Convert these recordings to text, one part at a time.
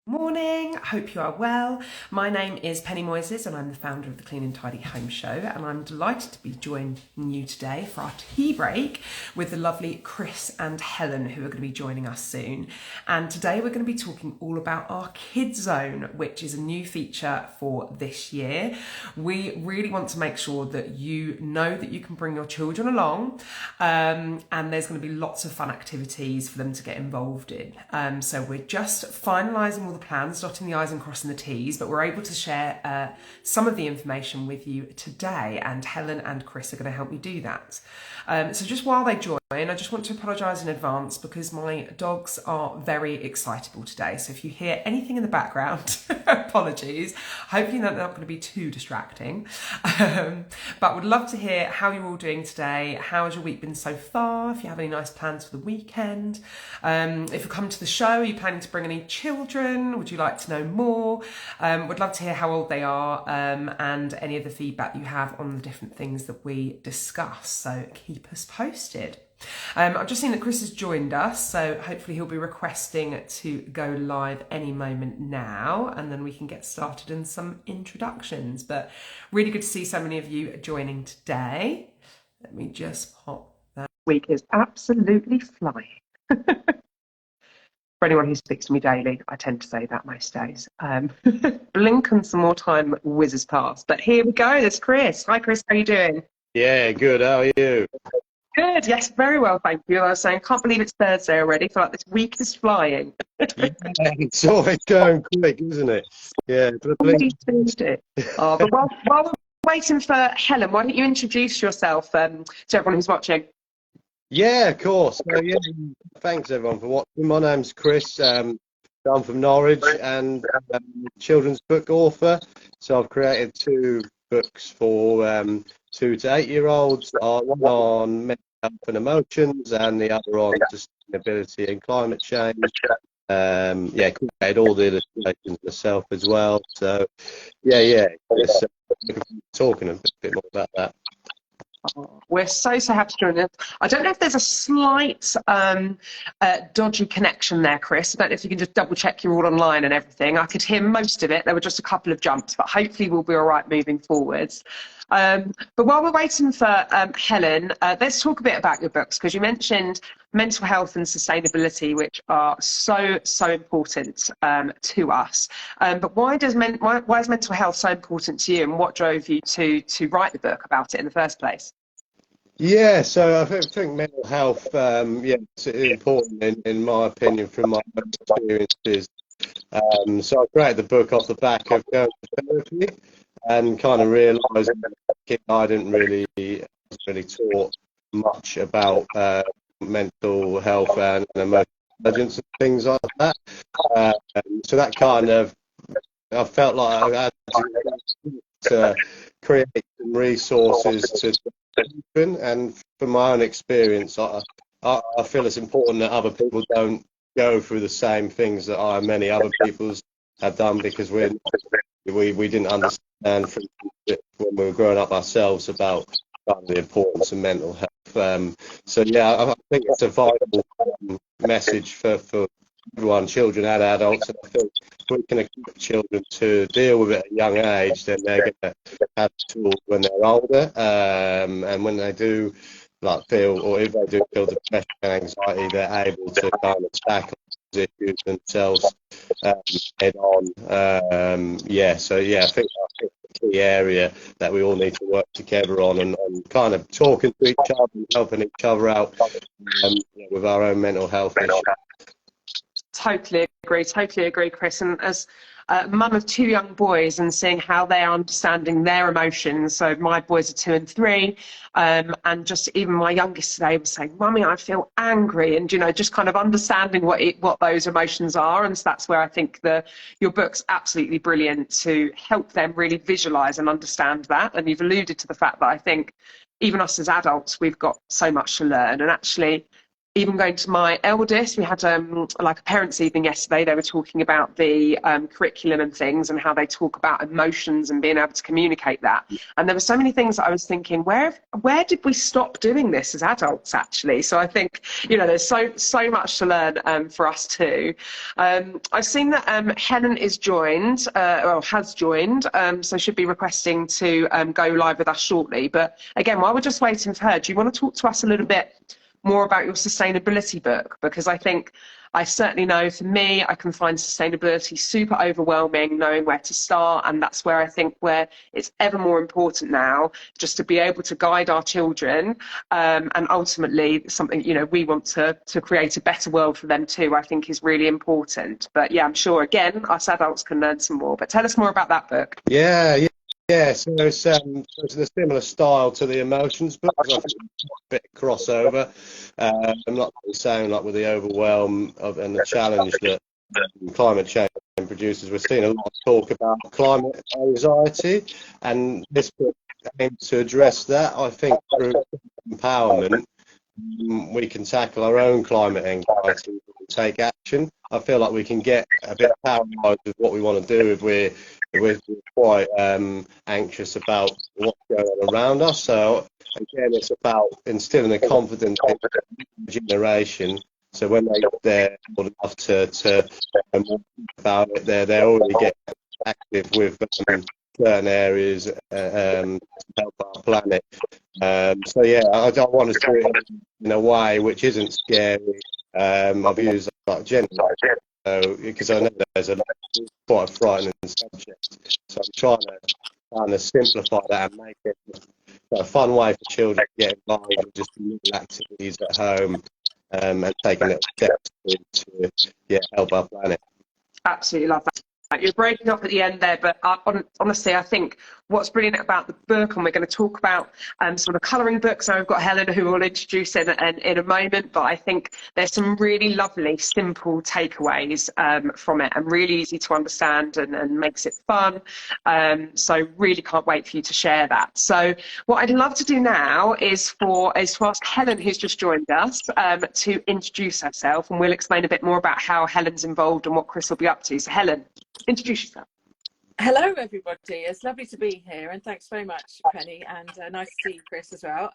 Morning, hope you are well. My name is Penny Moises and I'm the founder of the Clean and Tidy Home Show, and I'm delighted to be joining you today for our tea break with the lovely Chris and Helen, who are going to be joining us soon. And today we're going to be talking all about our Kids Zone, which is a new feature for this year. We really want to make sure that you know that you can bring your children along, and there's going to be lots of fun activities for them to get involved in. So we're just finalising all the plans, dotting the I's and crossing the T's, but we're able to share some of the information with you today, and Helen and Chris are going to help me do that. So just while they join, I just want to apologise in advance because my dogs are very excitable today. So if you hear anything in the background, apologies. Hopefully they're not going to be too distracting. But would love to hear how you're all doing today. How has your week been so far? If you have any nice plans for the weekend. If you come to the show, are you planning to bring any children? Would you like to know more? Would love to hear how old they are, and any of the feedback you have on the different things that we discuss. So keep us posted. I've just seen that Chris has joined us, so hopefully he'll be requesting to go live any moment now, and then we can get started in some introductions. But really good to see so many of you joining today. Let me just pop that. Week is absolutely flying. For anyone who speaks to me daily, I tend to say that most days. Blink and some more time whizzes past. But here we go, there's Chris. Hi Chris, how are you doing? Yeah, good. How are you? Good, yes, very well, thank you. I was saying, can't believe it's Thursday already. I feel like this week is flying. Yeah, it's always going quick, isn't it? Yeah. Already finished it. Oh, but while we're waiting for Helen, why don't you introduce yourself to everyone who's watching? Yeah, of course. So, yeah, thanks everyone for watching. My name's Chris. I'm from Norwich and children's book author. So I've created two books for 2 to 8-year-olds. One on mental health and emotions, and the other on sustainability and climate change. Created all the illustrations myself as well. So just talking a bit more about that. Oh, we're so happy to join us. I don't know if there's a slight dodgy connection there, Chris. I don't know if you can just double check you're all online and everything. I could hear most of it. There were just a couple of jumps, but hopefully we'll be all right moving forwards. But while we're waiting for Helen, let's talk a bit about your books, because you mentioned mental health and sustainability, which are so important to us. But why is mental health so important to you, and what drove you to write the book about it in the first place? Yeah, so I think mental health, it's important in my opinion from my own experiences. So I created the book off the back of going to therapy and kind of realised I didn't really taught much about mental health and emotional intelligence and things like that. So that kind of, I felt like I had to create some resources to open, and from my own experience, I feel it's important that other people don't go through the same things that many other people have done, because we didn't understand when we were growing up ourselves about the importance of mental health. I think it's a vital message for everyone, children and adults. And I think if we can equip children to deal with it at a young age, then they're going to have tools when they're older, and when they do feel, or if they do feel depression and anxiety, they're able to kind of tackle those issues themselves head on. I think the key area that we all need to work together on, and kind of talking to each other and helping each other out with our own mental health issues. Totally agree, Chris. And as a mum of 2 young boys, and seeing how they're understanding their emotions. So my boys are 2 and 3, and just even my youngest today was saying, "Mummy, I feel angry," and just kind of understanding what those emotions are. And so that's where I think your book's absolutely brilliant to help them really visualise and understand that. And you've alluded to the fact that I think even us as adults, we've got so much to learn, and actually, even going to my eldest, we had like a parents' evening yesterday. They were talking about the curriculum and things, and how they talk about emotions and being able to communicate that. And there were so many things that I was thinking, where did we stop doing this as adults, actually? So I think, you know, there's so much to learn for us too. I've seen that Helen is joined, or has joined, so should be requesting to go live with us shortly. But again, while we're just waiting for her, do you want to talk to us a little bit more about your sustainability book? Because I certainly know, for me, I can find sustainability super overwhelming, knowing where to start. And that's where I think where it's ever more important now, just to be able to guide our children, and ultimately something, you know, we want to create a better world for them too, I think is really important. But yeah, I'm sure again us adults can learn some more. But tell us more about that book. Yeah, so it's a similar style to the emotions book. I think it's a bit of crossover. I'm not really saying, like, with the overwhelm of and the challenge that climate change produces. We're seeing a lot of talk about climate anxiety, and this book aims to address that. I think through empowerment, we can tackle our own climate anxiety and take action. I feel like we can get a bit paranoid with what we want to do if we're quite anxious about what's going on around us. So again, it's about instilling the confidence in the generation. So when they're old enough to about it, they're already getting active with certain areas to help our planet. So yeah, I don't want to do it in a way which isn't scary. I've used like gender, because I know there's quite a frightening subject. So I'm trying to kind of simplify that and make it a fun way for children to get involved with just little activities at home, and taking little steps to help our planet. Absolutely love that. You're breaking up at the end there, but honestly, I think what's brilliant about the book, and we're going to talk about sort of colouring books, and I've got Helen who will introduce in a moment, but I think there's some really lovely, simple takeaways from it, and really easy to understand, and makes it fun. So really can't wait for you to share that. So what I'd love to do now is to ask Helen, who's just joined us, to introduce herself, and we'll explain a bit more about how Helen's involved and what Chris will be up to. So Helen, introduce yourself. Hello everybody, it's lovely to be here, and thanks very much, Penny, and nice to see you, Chris, as well.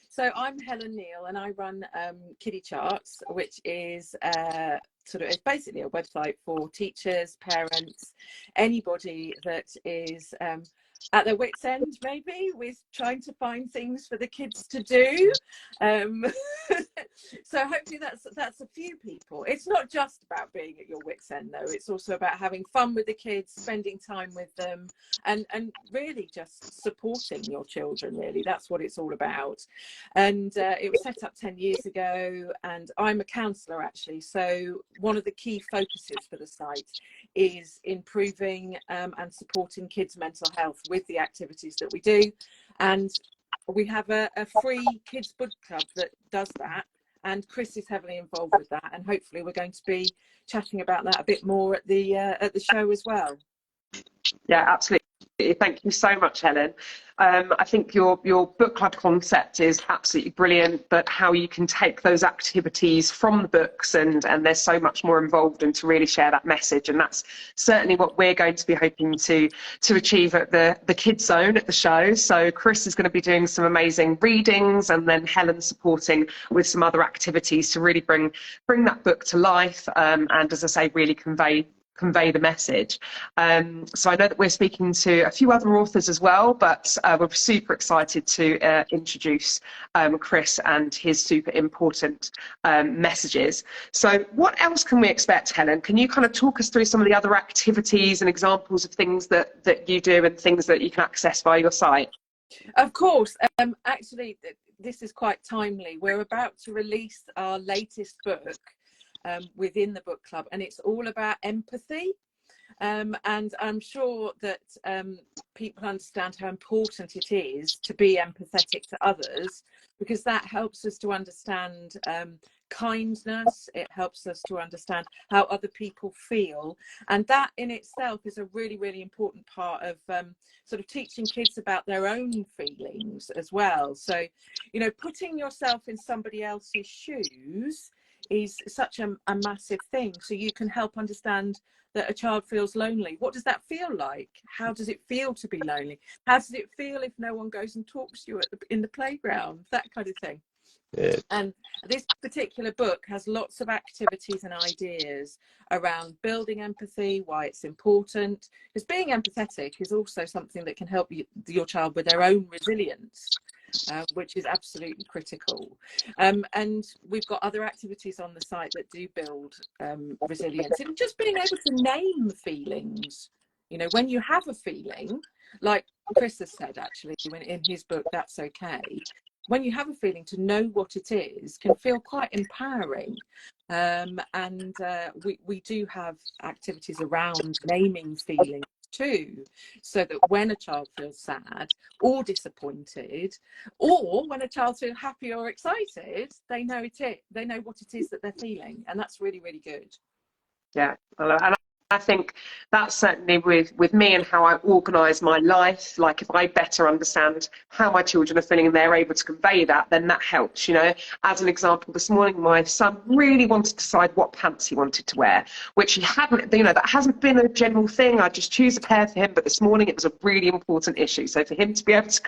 So I'm Helen Neal, and I run Kiddie Charts, which is it's basically a website for teachers, parents, anybody that is at their wits' end, maybe, with trying to find things for the kids to do. So hopefully that's a few people. It's not just about being at your wits' end, though. It's also about having fun with the kids, spending time with them, and really just supporting your children, really. That's what it's all about. And it was set up 10 years ago, and I'm a counsellor, actually. So one of the key focuses for the site is improving and supporting kids' mental health with the activities that we do. And we have a free kids book club that does that, and Chris is heavily involved with that, and hopefully we're going to be chatting about that a bit more at the show as well. Yeah, absolutely. Thank you so much, Helen. I think your book club concept is absolutely brilliant, but how you can take those activities from the books, and there's so much more involved, and to really share that message. And that's certainly what we're going to be hoping to achieve at the Kids Zone at the show. So Chris is going to be doing some amazing readings, and then Helen supporting with some other activities to really bring that book to life, and as I say, really convey the message. So I know that we're speaking to a few other authors as well, but we're super excited to introduce Chris and his super important messages. So what else can we expect, Helen? Can you kind of talk us through some of the other activities and examples of things that you do and things that you can access via your site? Of course. Actually, this is quite timely. We're about to release our latest book within the book club, and it's all about empathy, and I'm sure that people understand how important it is to be empathetic to others, because that helps us to understand kindness. It helps us to understand how other people feel, and that in itself is a really, really important part of sort of teaching kids about their own feelings as well. So, you know, putting yourself in somebody else's shoes is such a massive thing. So you can help understand that a child feels lonely. What does that feel like? How does it feel to be lonely? How does it feel if no one goes and talks to you in the playground? That kind of thing. Yeah. And this particular book has lots of activities and ideas around building empathy, why it's important, because being empathetic is also something that can help your child with their own resilience, which is absolutely critical. And we've got other activities on the site that do build resilience, and just being able to name feelings. You know, when you have a feeling, like Chris has said, actually, when in his book, That's Okay, when you have a feeling, to know what it is can feel quite empowering. We do have activities around naming feelings too, so that when a child feels sad or disappointed, or when a child feels happy or excited, they know what it is that they're feeling, and that's really, really good. Yeah, and I think that's certainly with me and how I organise my life. Like, if I better understand how my children are feeling and they're able to convey that, then that helps. You know, as an example, this morning my son really wanted to decide what pants he wanted to wear, which he hadn't. You know, that hasn't been a general thing. I just choose a pair for him, but this morning it was a really important issue. So for him to be able to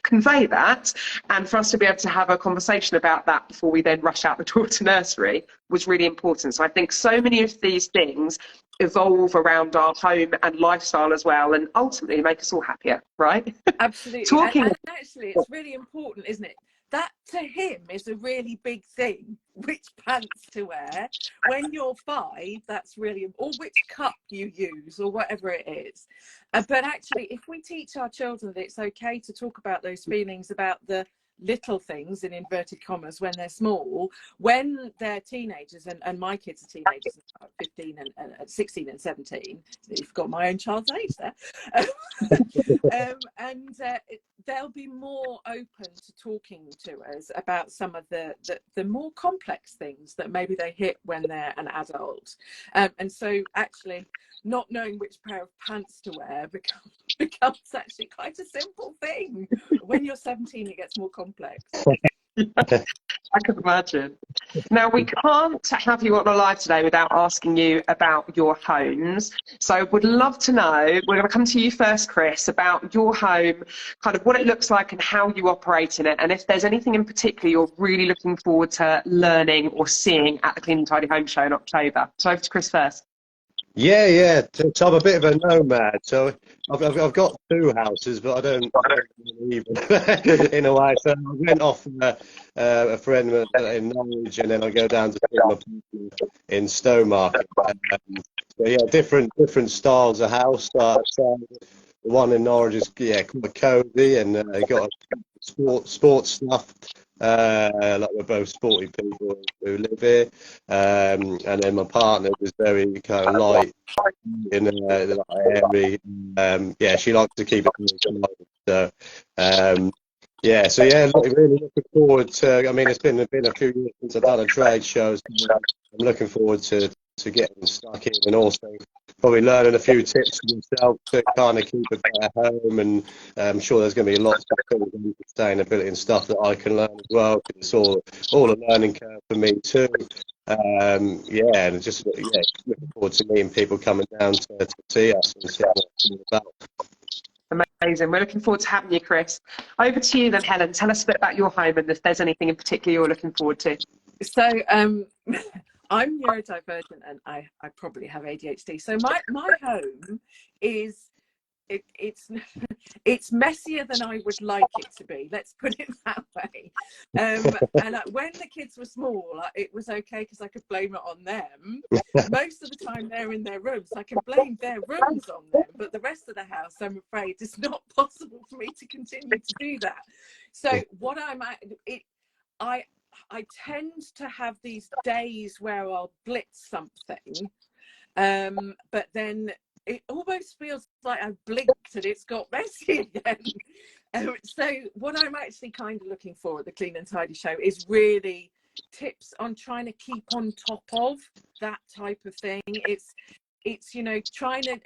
convey that, and for us to be able to have a conversation about that before we then rush out the door to nursery, was really important. So I think so many of these things evolve around our home and lifestyle as well, and ultimately make us all happier, right? Absolutely. And actually, it's really important, isn't it? That to him is a really big thing, which pants to wear. When you're 5, that's really, or which cup you use, or whatever it is. But actually, if we teach our children that it's okay to talk about those feelings, about the little things in inverted commas when they're small, when they're teenagers, and my kids are teenagers, 15 and 16 and 17, you've got my own child's age there. They'll be more open to talking to us about some of the more complex things that maybe they hit when they're an adult. And so actually not knowing which pair of pants to wear becomes actually quite a simple thing. When you're 17, it gets more complex. I can imagine. Now, we can't have you on a live today without asking you about your homes. So would love to know, we're going to come to you first, Chris, about your home, kind of what it looks like and how you operate in it, and if there's anything in particular you're really looking forward to learning or seeing at the Clean and Tidy Home Show in October. So over to Chris first. Yeah. So I'm a bit of a nomad. So I've got 2 houses, but I don't even in a way. So I went off a friend in Norwich, and then I go down to my partner in Stowmarket. So yeah, different styles of house. So the one in Norwich is quite cosy, and got sports stuff. Like, we're both sporty people who live here, and then my partner is very kind of light in airy. She likes to keep it light. So really looking forward to. I mean, it's been a few years since I've done a trade show. So I'm looking forward to getting stuck in, and also probably learning a few tips for myself to kind of keep a better home. And I'm sure there's going to be lots of sustainability and stuff that I can learn as well, because it's all a learning curve for me too. And just looking forward to meeting people coming down to see us and see what it's all about. Amazing. We're looking forward to having you, Chris. Over to you then, Helen. Tell us a bit about your home and if there's anything in particular you're looking forward to. So I'm neurodivergent, and I probably have ADHD. So my home is it's messier than I would like it to be. Let's put it that way. When the kids were small, it was okay because I could blame it on them. Most of the time they're in their rooms, so I can blame their rooms on them. But the rest of the house, I'm afraid, it's not possible for me to continue to do that. So what I tend to have these days where I'll blitz something, but then it almost feels like I've blinked and it's got messy again. So what I'm actually kind of looking for at the Clean and Tidy Show is really tips on trying to keep on top of that type of thing. It's you know, trying to,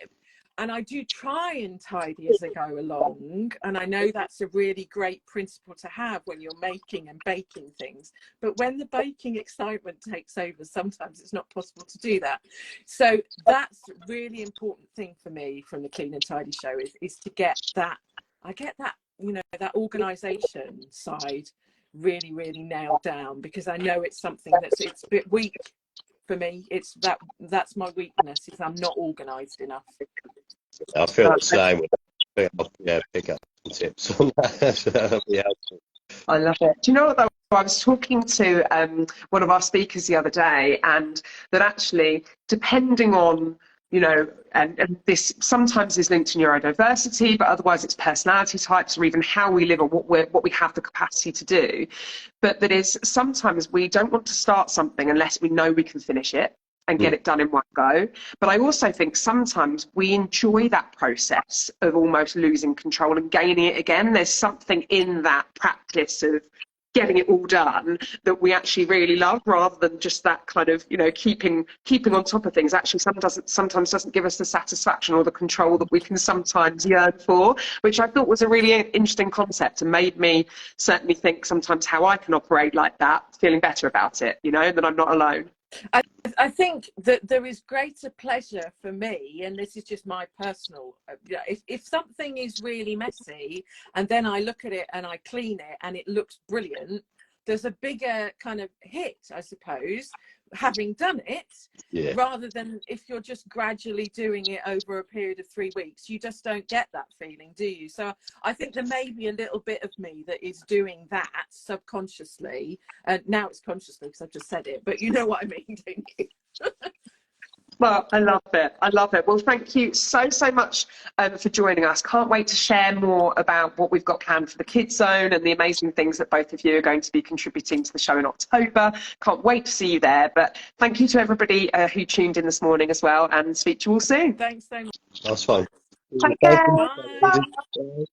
and I do try and tidy as I go along, and I know that's a really great principle to have when you're making and baking things, but when the baking excitement takes over, sometimes it's not possible to do that. So that's a really important thing for me from the Clean and Tidy show, is to get that, I get that, you know, that organization side really, really nailed down, because I know it's something it's a bit weak for me. That's my weakness, is I'm not organized enough. I feel the same. Yeah, pick up some tips on that. So that'll be helpful. I love it. Do you know what, though? I was talking to one of our speakers the other day, and that actually, depending on, you know, and this sometimes is linked to neurodiversity, but otherwise it's personality types, or even how we live, or what we have the capacity to do. But that is, sometimes we don't want to start something unless we know we can finish it and get it done in one go. But I also think sometimes we enjoy that process of almost losing control and gaining it again. There's something in that practice of getting it all done that we actually really love, rather than just that kind of, you know, keeping on top of things. Actually, sometimes doesn't give us the satisfaction or the control that we can sometimes yearn for, which I thought was a really interesting concept, and made me certainly think sometimes how I can operate like that, feeling better about it, you know, that I'm not alone. I think that there is greater pleasure for me, and this is just my personal, if something is really messy and then I look at it and I clean it and it looks brilliant, there's a bigger kind of hit, I suppose, having done it, rather than if you're just gradually doing it over a period of 3 weeks. You just don't get that feeling, do you? So I think there may be a little bit of me that is doing that subconsciously, and now it's consciously because I've just said it, but you know what I mean, don't you? Well, I love it. I love it. Well, thank you so much for joining us. Can't wait to share more about what we've got planned for the Kids Zone and the amazing things that both of you are going to be contributing to the show in October. Can't wait to see you there. But thank you to everybody who tuned in this morning as well, and speak to you all soon. Thanks so much. That's fine. Take care. Bye. Bye.